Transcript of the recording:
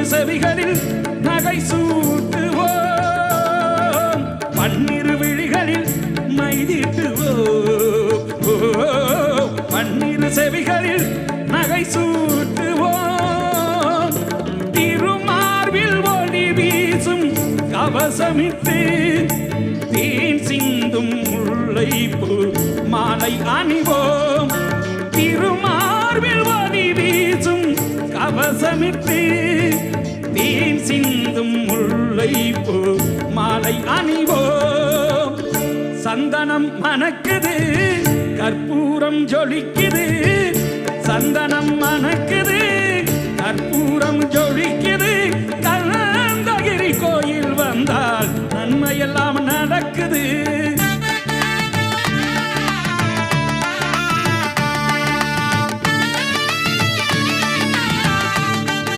செவிகளில் நகை சூட்டுவோம் பன்னிரு விழிகளில் மைதிட்டுவோம் பன்னிரு செவிகளில் நகை சூட்டுவோம் திருமார்பில் ஒளி வீசும் கவசமிட்டு தேன் சிந்தும் முல்லைப்பூ மாலை அணிவோம் திருமார்பில் ஒளி வீசும் கவசமிட்டு தேன் சிந்தும் முல்லைப்பூ மாலை அணிவோம் சந்தனம் மணக்குது கற்பூரம் ஜொலிக்குது சந்தனம் மணக்குது கற்பூரம்